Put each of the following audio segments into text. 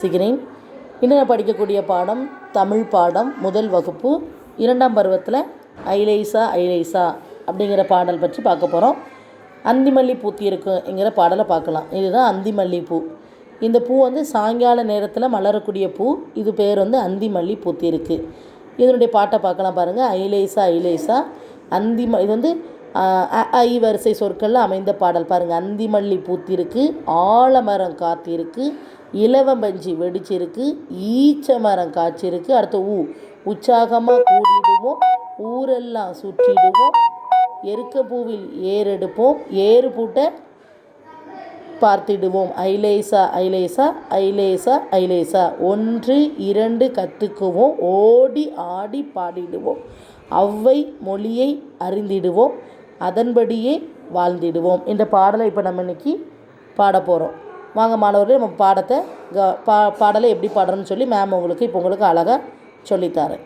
செய்கிறேன். இன்று நான் படிக்கக்கூடிய பாடம் தமிழ் பாடம் முதல் வகுப்பு 2ஆம் பருவத்தில் ஐலேசா ஐலேசா அப்படிங்கிற பாடல் பற்றி பார்க்க போகிறோம். அந்திமல்லி பூத்திருக்குங்கிற பாடலை பார்க்கலாம். இதுதான் அந்திமல்லிப்பூ. இந்த பூ சாயங்கால நேரத்தில் மலரக்கூடிய பூ. இது பேர் அந்திமல்லி பூத்திருக்கு. இதனுடைய பாட்டை பார்க்கலாம் பாருங்கள். ஐலேசா ஐலேசா இது ஐ வரிசை சொற்களில் அமைந்த பாடல் பாருங்கள். அந்திமல்லி பூத்திருக்கு, ஆலமரம் காத்திருக்கு, இலவம்பஞ்சி வெடிச்சிருக்கு, ஈச்ச மரம் காய்ச்சிருக்கு. அடுத்து உற்சாகமாக கூடிடுவோம், ஊரெல்லாம் சுற்றிடுவோம், எருக்க பூவில் ஏறெடுப்போம், ஏறு பூட்டை பார்த்திடுவோம். ஐலேசா ஐலேசா ஐலேசா ஐலேசா. 1 2 கற்றுக்குவோம், ஓடி ஆடி பாடிடுவோம், அவ்வை மொழியை அறிந்திடுவோம், அதன்படியே வாழ்ந்திடுவோம். இந்த பாடலை இப்போ நம்ம இன்றைக்கி பாட போகிறோம். வாங்க மாணவர்களே, நம்ம பாடலை எப்படி பாடுறோன்னு சொல்லி மேம் உங்களுக்கு அழகாக சொல்லித்தாரேன்.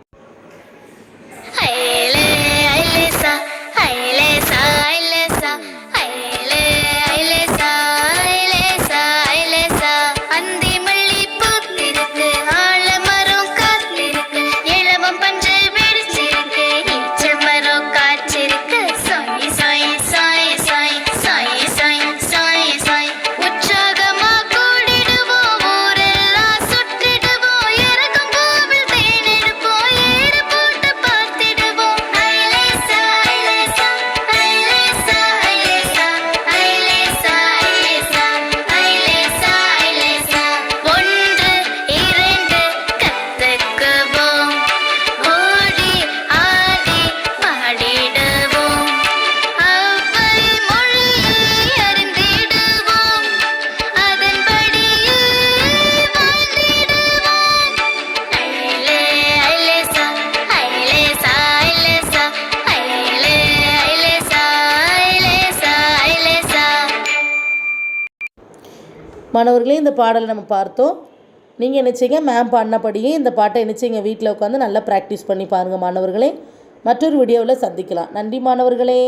மாணவர்களே, இந்த பாடலை நம்ம பார்த்தோம். நீங்கள் என்ன செய்யுங்க, மேம் பாடினபடியே இந்த பாட்டை என்ன செய்யுங்க, வீட்டில் உட்காந்து நல்லா ப்ராக்டிஸ் பண்ணி பாருங்கள் மாணவர்களே. மற்றொரு வீடியோவில் சந்திக்கலாம். நன்றி மாணவர்களே.